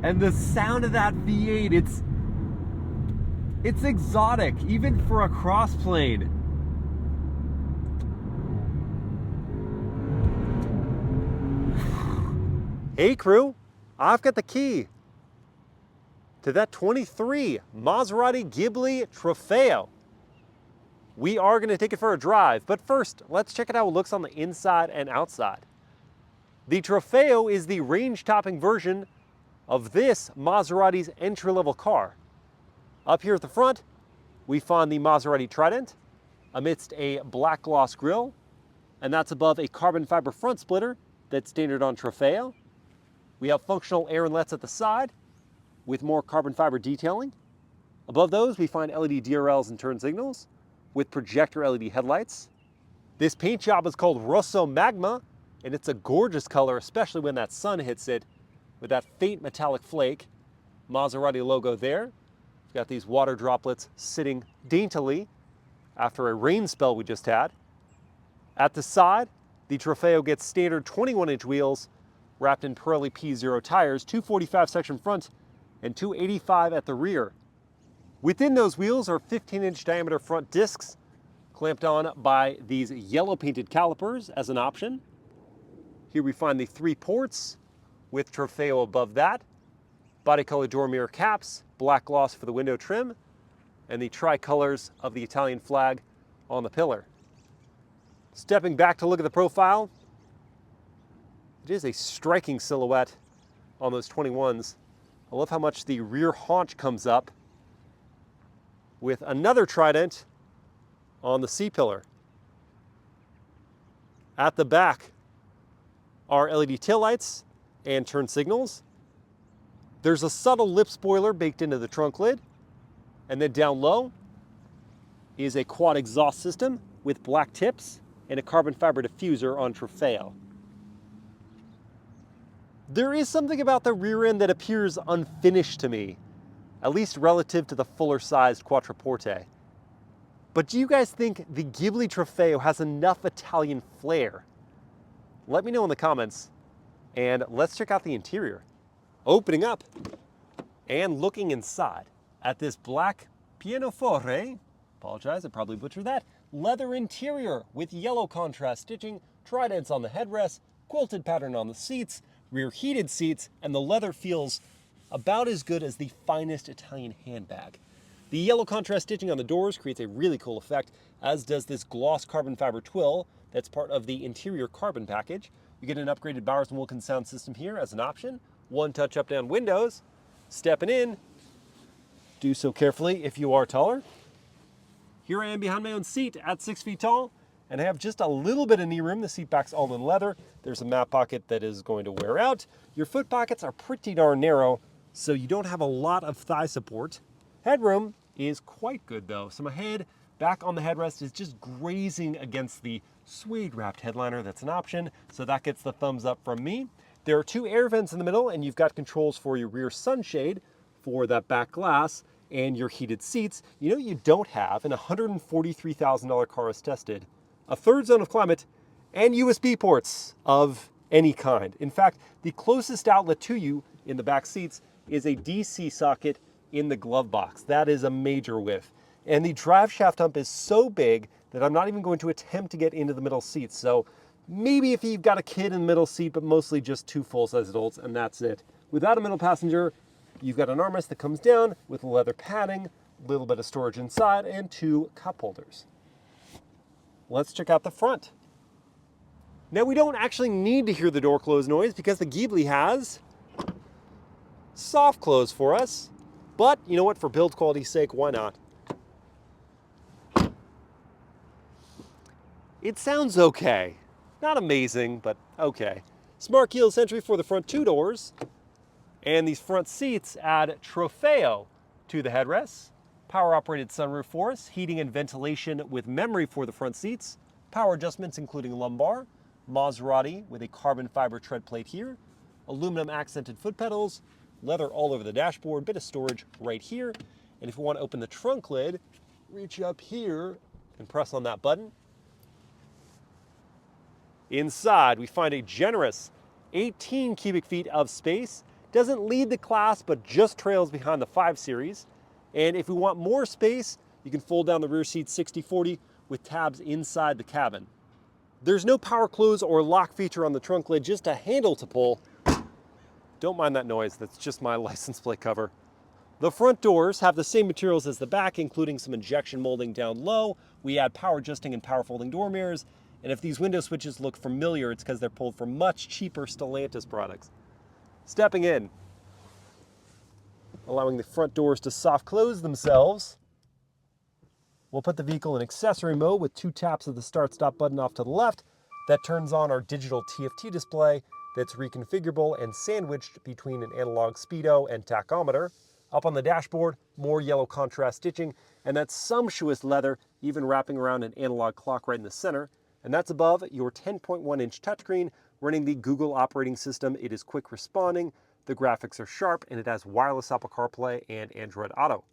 And the sound of that V8, it's exotic, even for a crossplane. Hey crew, I've got the key to that 23 Maserati Ghibli Trofeo. We are going to take it for a drive, but first, let's check out how it looks on the inside and outside. The Trofeo is the range-topping version of this Maserati's entry-level car. Up here at the front, we find the Maserati Trident amidst a black gloss grille, and that's above a carbon fiber front splitter that's standard on Trofeo. We have functional air inlets at the side with more carbon fiber detailing. Above those, we find LED DRLs and turn signals with projector LED headlights. This paint job is called Rosso Magma, and it's a gorgeous color, especially when that sun hits it with that faint metallic flake. Maserati logo there. We've got these water droplets sitting daintily after a rain spell we just had. At the side, the Trofeo gets standard 21-inch wheels wrapped in Pirelli P0 tires, 245 section front and 285 at the rear. Within those wheels are 15-inch diameter front discs clamped on by these yellow painted calipers as an option. Here we find the 3 ports with Trofeo above that, body color door mirror caps, black gloss for the window trim, and the tricolors of the Italian flag on the pillar. Stepping back to look at the profile, it is a striking silhouette on those 21s. I love how much the rear haunch comes up with another Trident on the C-pillar. At the back are LED taillights and turn signals. There's a subtle lip spoiler baked into the trunk lid. And then down low is a quad exhaust system with black tips and a carbon fiber diffuser on Trofeo. There is something about the rear end that appears unfinished to me, at least relative to the fuller sized Quattroporte. But do you guys think the Ghibli Trofeo has enough Italian flair? Let me know in the comments, and let's check out the interior. Opening up and looking inside at this Black Pienofiore, apologize, I probably butchered that, leather interior with yellow contrast stitching, tridents on the headrest, quilted pattern on the seats, rear heated seats, and the leather feels about as good as the finest Italian handbag. The yellow contrast stitching on the doors creates a really cool effect, as does this gloss carbon fiber twill that's part of the interior carbon package. You get an upgraded Bowers & Wilkins sound system here as an option. One touch up down windows. Stepping in, do so carefully if you are taller. Here I am behind my own seat at 6 feet tall, and I have just a little bit of knee room. The seat back's all in leather. There's a map pocket that is going to wear out. Your foot pockets are pretty darn narrow, so you don't have a lot of thigh support. Headroom is quite good though. So my head back on the headrest is just grazing against the suede wrapped headliner. That's an option, so that gets the thumbs up from me. There are 2 air vents in the middle, and you've got controls for your rear sunshade for that back glass and your heated seats. You know you don't have, in a $143,000 car as tested, a third zone of climate and USB ports of any kind. In fact, the closest outlet to you in the back seats is a DC socket in the glove box. That is a major whiff. And the drive shaft hump is so big that I'm not even going to attempt to get into the middle seats. So maybe if you've got a kid in the middle seat, but mostly just 2 full-size adults, and that's it. Without a middle passenger, you've got an armrest that comes down with leather padding, a little bit of storage inside, and 2 cup holders. Let's check out the front. Now we don't actually need to hear the door close noise because the Ghibli has soft close for us. But you know what, for build quality's sake, why not? It sounds okay. Not amazing, but okay. Smart keyless entry for the front 2 doors. And these front seats add Trofeo to the headrests. Power operated sunroof for us, heating and ventilation with memory for the front seats, power adjustments including lumbar, Maserati with a carbon fiber tread plate here, aluminum accented foot pedals, leather all over the dashboard, bit of storage right here. And if you want to open the trunk lid, reach up here and press on that button. Inside, we find a generous 18 cubic feet of space, Doesn't lead the class, but just trails behind the 5 Series. And if we want more space, you can fold down the rear seat 60/40 with tabs inside the cabin. There's no power close or lock feature on the trunk lid, just a handle to pull. Don't mind that noise, that's just my license plate cover. The front doors have the same materials as the back, including some injection molding down low. We add power adjusting and power folding door mirrors. And if these window switches look familiar, it's because they're pulled from much cheaper Stellantis products. Stepping in, allowing the front doors to soft close themselves. We'll put the vehicle in accessory mode with 2 taps of the start-stop button off to the left. That turns on our digital TFT display that's reconfigurable and sandwiched between an analog speedo and tachometer. Up on the dashboard, more yellow contrast stitching, and that sumptuous leather, even wrapping around an analog clock right in the center. And that's above your 10.1-inch touchscreen running the Google operating system. It is quick responding, the graphics are sharp, and it has wireless Apple CarPlay and Android Auto.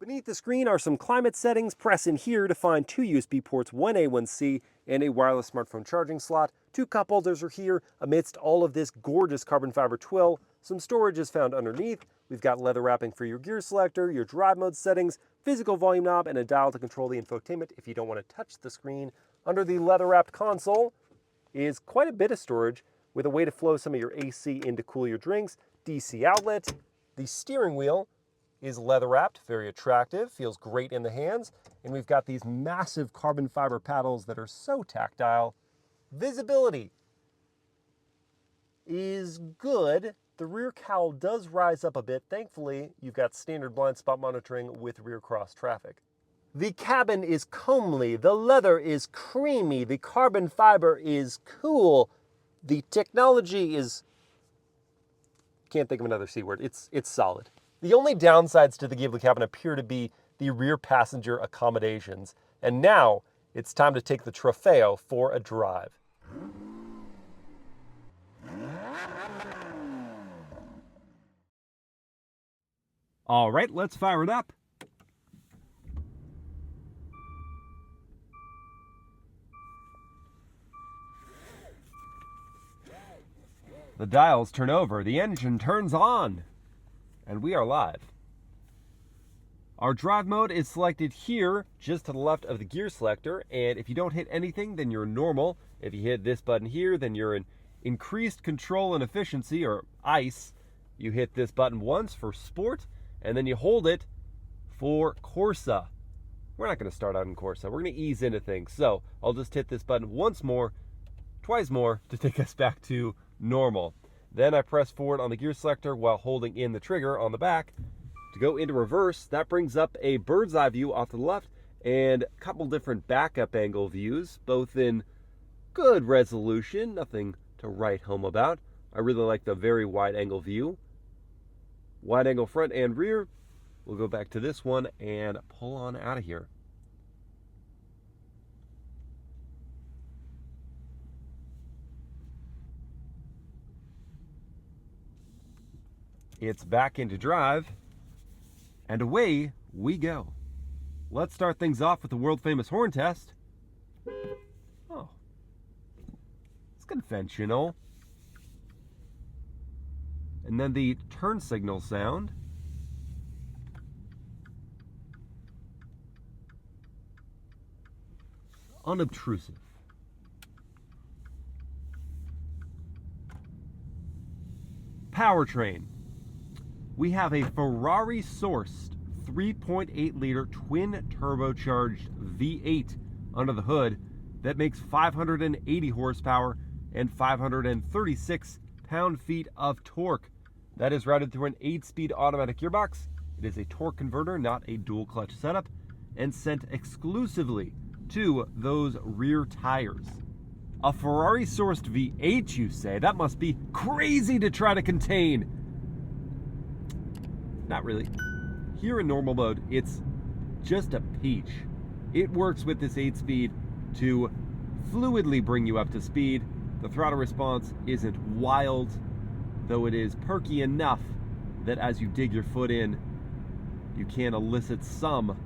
Beneath the screen are some climate settings. Press in here to find 2 USB ports, 1A, 1C, and a wireless smartphone charging slot. 2 cup holders are here amidst all of this gorgeous carbon fiber twill. Some storage is found underneath. We've got leather wrapping for your gear selector, your drive mode settings, physical volume knob, and a dial to control the infotainment if you don't want to touch the screen. Under the leather wrapped console is quite a bit of storage with a way to flow some of your AC in to cool your drinks, DC outlet. The steering wheel is leather wrapped, very attractive, feels great in the hands. And we've got these massive carbon fiber paddles that are so tactile. Visibility is good. The rear cowl does rise up a bit. Thankfully, you've got standard blind spot monitoring with rear cross traffic. The cabin is comely, the leather is creamy, the carbon fiber is cool. The technology is, can't think of another C word, it's solid. The only downsides to the Ghibli cabin appear to be the rear passenger accommodations. And now it's time to take the Trofeo for a drive. All right, let's fire it up. The dials turn over, the engine turns on, and we are live. Our drive mode is selected here, just to the left of the gear selector, and if you don't hit anything, then you're normal. If you hit this button here, then you're in increased control and efficiency, or ICE. You hit this button once for sport, and then you hold it for Corsa. We're not going to start out in Corsa. We're going to ease into things. So I'll just hit this button once more, twice more, to take us back to normal. Then I press forward on the gear selector while holding in the trigger on the back. To go into reverse, that brings up a bird's eye view off to the left and a couple different backup angle views, both in good resolution, nothing to write home about. I really like the very wide angle view. Wide angle front and rear. We'll go back to this one and pull on out of here. It's back into drive, and away we go. Let's start things off with the world-famous horn test. Oh, it's conventional. And then the turn signal sound. Unobtrusive. Powertrain. We have a Ferrari-sourced 3.8-liter twin-turbocharged V8 under the hood that makes 580 horsepower and 536 pound-feet of torque. That is routed through an 8-speed automatic gearbox. It is a torque converter, not a dual-clutch setup, and sent exclusively to those rear tires. A Ferrari-sourced V8, you say? That must be crazy to try to contain. Not really. Here in normal mode, it's just a peach. It works with this 8-speed to fluidly bring you up to speed. The throttle response isn't wild, though it is perky enough that as you dig your foot in, you can elicit some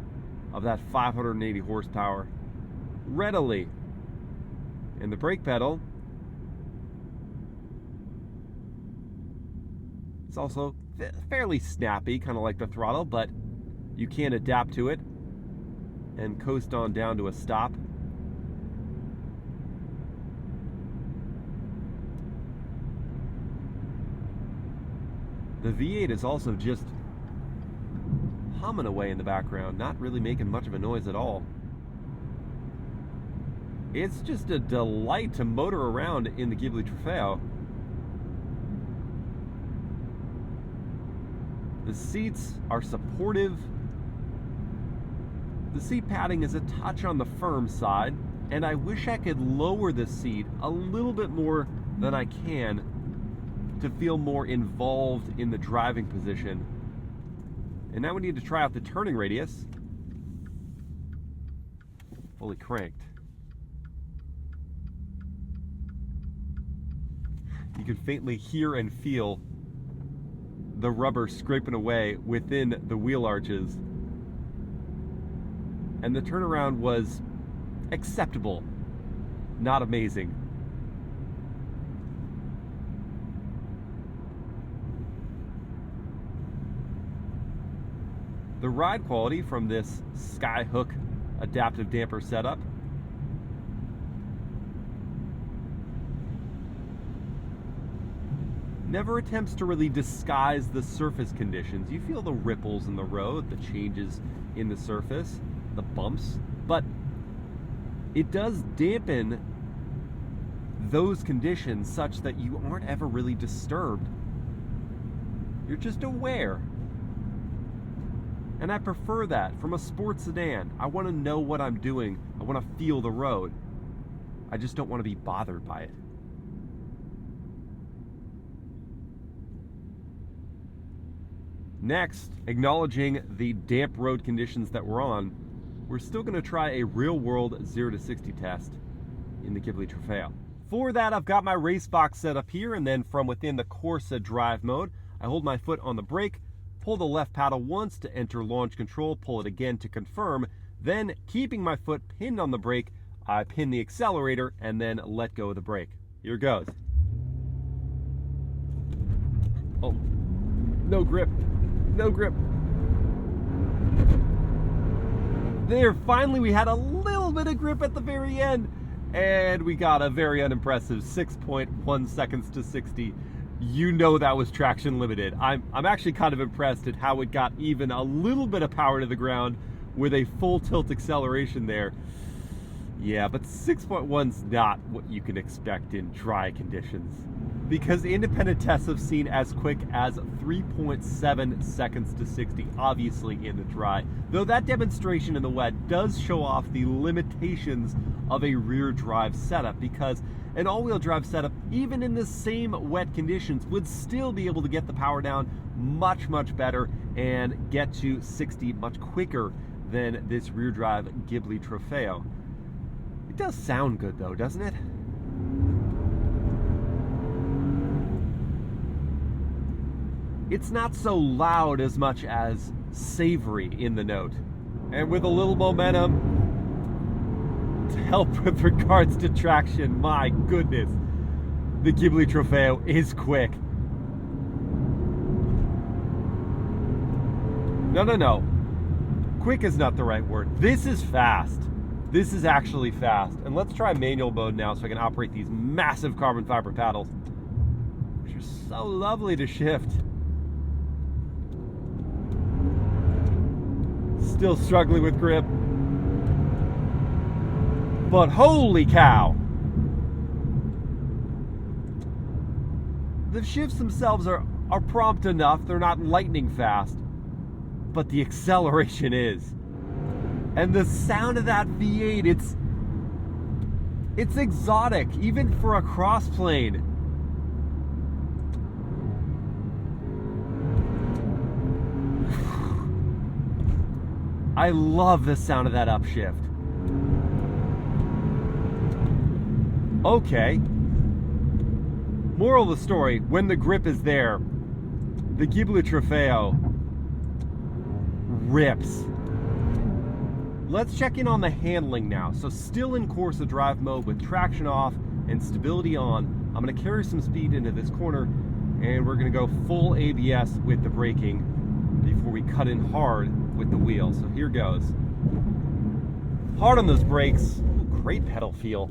of that 580 horsepower readily. And the brake pedal It's also fairly snappy, kind of like the throttle, but you can adapt to it and coast on down to a stop. The V8 is also just humming away in the background, not really making much of a noise at all. It's just a delight to motor around in the Ghibli Trofeo. The seats are supportive. The seat padding is a touch on the firm side, and I wish I could lower the seat a little bit more than I can to feel more involved in the driving position. And now we need to try out the turning radius. Fully cranked. You can faintly hear and feel the rubber scraping away within the wheel arches. And the turnaround was acceptable, not amazing. The ride quality from this Skyhook adaptive damper setup never attempts to really disguise the surface conditions. You feel the ripples in the road, the changes in the surface, the bumps, but it does dampen those conditions such that you aren't ever really disturbed. You're just aware. And I prefer that from a sports sedan. I want to know what I'm doing. I want to feel the road. I just don't want to be bothered by it. Next, acknowledging the damp road conditions that we're on, we're still going to try a real-world 0 to 60 test in the Ghibli Trofeo. For that, I've got my race box set up here, and then from within the Corsa drive mode, I hold my foot on the brake, pull the left paddle once to enter launch control, pull it again to confirm, then keeping my foot pinned on the brake, I pin the accelerator and then let go of the brake. Here goes. Oh, no grip, no grip. There, finally we had a little bit of grip at the very end, and we got a very unimpressive 6.1 seconds to 60. You know that was traction limited. I'm actually kind of impressed at how it got even a little bit of power to the ground with a full tilt acceleration there. Yeah, but 6.1's not what you can expect in dry conditions, because independent tests have seen as quick as 3.7 seconds to 60, obviously in the dry. Though that demonstration in the wet does show off the limitations of a rear drive setup, because an all-wheel drive setup, even in the same wet conditions, would still be able to get the power down much, much better and get to 60 much quicker than this rear drive Ghibli Trofeo. It does sound good though, doesn't it? It's not so loud as much as savory in the note. And with a little momentum to help with regards to traction, my goodness, the Ghibli Trofeo is quick. No. Quick is not the right word. This is fast. This is actually fast. And let's try manual mode now so I can operate these massive carbon fiber paddles, which are so lovely to shift. Still struggling with grip. But holy cow! The shifts themselves are prompt enough. They're not lightning fast. But the acceleration is. And the sound of that V8, it's exotic, even for a crossplane. I love the sound of that upshift. Okay. Moral of the story, when the grip is there, the Ghibli Trofeo rips. Let's check in on the handling now. So still in Corsa drive mode with traction off and stability on. I'm going to carry some speed into this corner, and we're gonna go full ABS with the braking before we cut in hard with the wheel. So here goes. Hard on those brakes. Ooh, great pedal feel.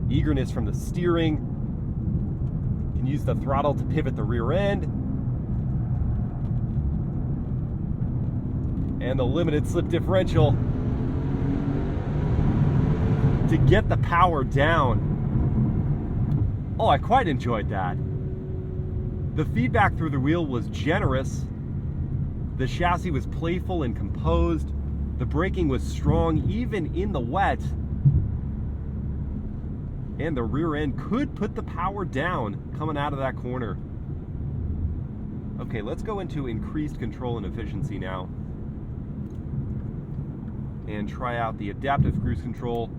Eagerness from the steering. You can use the throttle to pivot the rear end. And the limited slip differential to get the power down. Oh, I quite enjoyed that. The feedback through the wheel was generous. The chassis was playful and composed. The braking was strong even in the wet. And the rear end could put the power down coming out of that corner. Okay, let's go into increased control and efficiency now. And try out the adaptive cruise control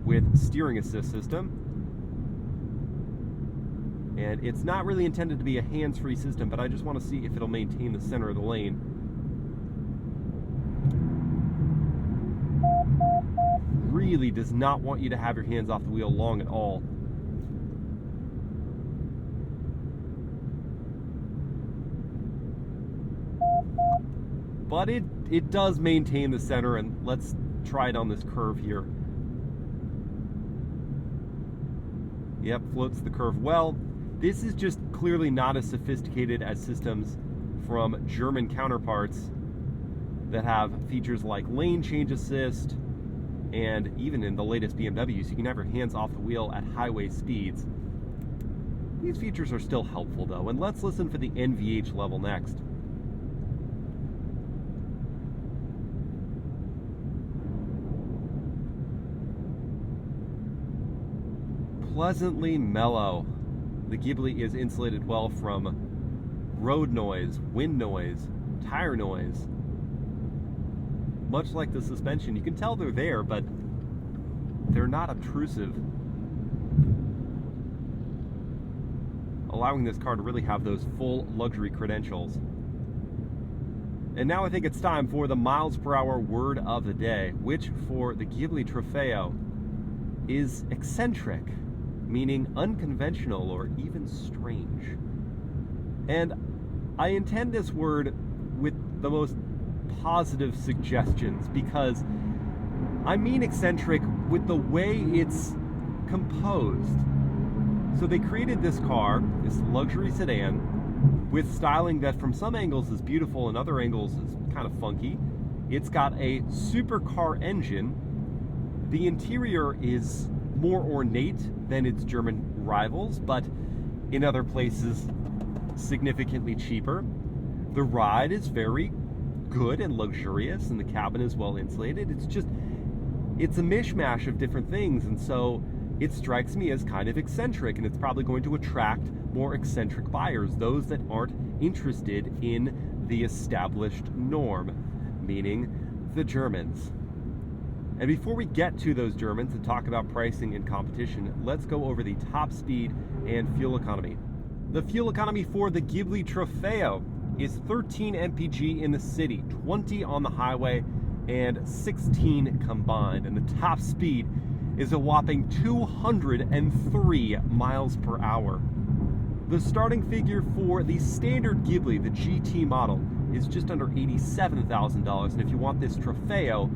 with steering assist system. And it's not really intended to be a hands-free system, but I just want to see if it'll maintain the center of the lane. Really does not want you to have your hands off the wheel long at all. But it does maintain the center, and let's try it on this curve here. Yep, floats the curve well. This is just clearly not as sophisticated as systems from German counterparts that have features like lane change assist, and even in the latest BMWs, you can have your hands off the wheel at highway speeds. These features are still helpful though, and let's listen for the NVH level next. Pleasantly mellow. The Ghibli is insulated well from road noise, wind noise, tire noise. Much like the suspension, you can tell they're there, but they're not obtrusive, allowing this car to really have those full luxury credentials. And now I think it's time for the MilesPerHr word of the day, which for the Ghibli Trofeo is eccentric, meaning unconventional or even strange. And I intend this word with the most positive suggestions, because I mean eccentric with the way it's composed. So they created this car, this luxury sedan, with styling that from some angles is beautiful and other angles is kind of funky. It's got a supercar engine. The interior is more ornate than its German rivals, but in other places significantly cheaper. The ride is very good and luxurious, and the cabin is well insulated. It's a mishmash of different things, and so it strikes me as kind of eccentric, and it's probably going to attract more eccentric buyers, those that aren't interested in the established norm, meaning the Germans. And before we get to those Germans and talk about pricing and competition, let's go over the top speed and fuel economy. The fuel economy for the Ghibli Trofeo is 13 mpg in the city, 20 on the highway, and 16 combined. And the top speed is a whopping 203 miles per hour. The starting figure for the standard Ghibli, the GT model, is just under $87,000. And if you want this Trofeo,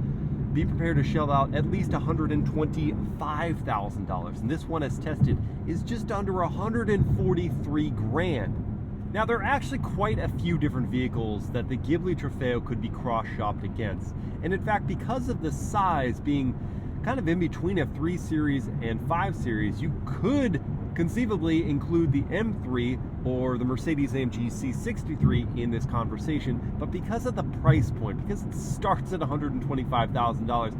be prepared to shell out at least $125,000. And this one, as tested, is just under 143 grand. Now, there are actually quite a few different vehicles that the Ghibli Trofeo could be cross-shopped against. And in fact, because of the size being kind of in between a 3 Series and 5 Series, you could conceivably include the M3 or the Mercedes-AMG C63 in this conversation, but because of the price point, because it starts at $125,000,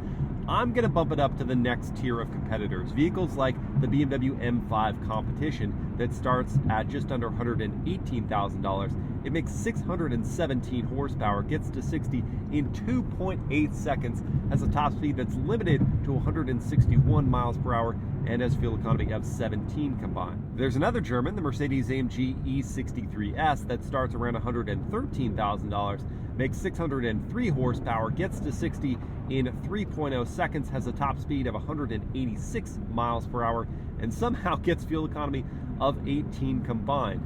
I'm going to bump it up to the next tier of competitors. Vehicles like the BMW M5 Competition that starts at just under $118,000. It makes 617 horsepower, gets to 60 in 2.8 seconds, has a top speed that's limited to 161 miles per hour, and has fuel economy of 17 combined. There's another German, the Mercedes-AMG E63S, that starts around $113,000, makes 603 horsepower, gets to 60 in 3.0 seconds, has a top speed of 186 miles per hour, and somehow gets fuel economy of 18 combined.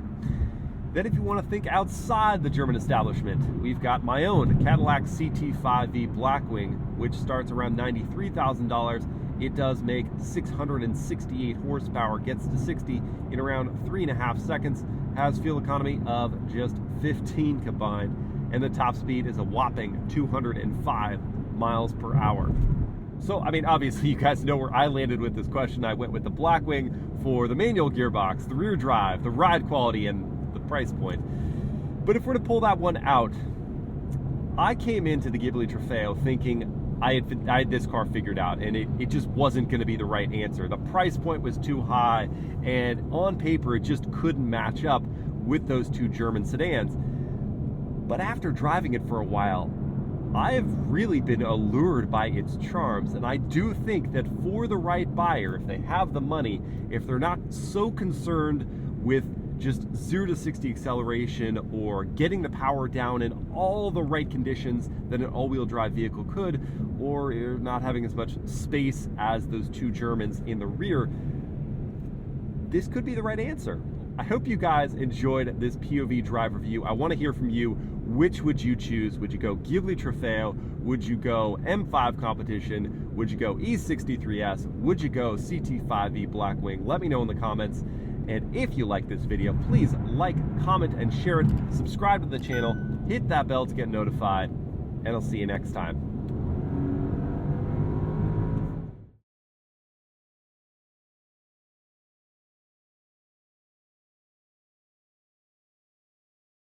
Then if you want to think outside the German establishment, we've got my own Cadillac CT5V Blackwing, which starts around $93,000. It does make 668 horsepower, gets to 60 in around 3.5 seconds, has fuel economy of just 15 combined, and the top speed is a whopping 205 miles per hour. So, I mean, obviously you guys know where I landed with this question. I went with the Blackwing for the manual gearbox, the rear drive, the ride quality, and the price point. But if we're to pull that one out, I came into the Ghibli Trofeo thinking I had this car figured out, and it just wasn't going to be the right answer. The price point was too high, and on paper it just couldn't match up with those two German sedans. But after driving it for a while, I have really been allured by its charms, and I do think that for the right buyer, if they have the money, if they're not so concerned with just 0 to 60 acceleration or getting the power down in all the right conditions that an all-wheel drive vehicle could, or you're not having as much space as those two Germans in the rear, this could be the right answer. I hope you guys enjoyed this POV drive review. I want to hear from you. Which would you choose? Would you go Ghibli Trofeo? Would you go M5 Competition? Would you go E63S? Would you go CT5V Blackwing? Let me know in the comments. And if you like this video, please like, comment, and share it. Subscribe to the channel. Hit that bell to get notified. And I'll see you next time.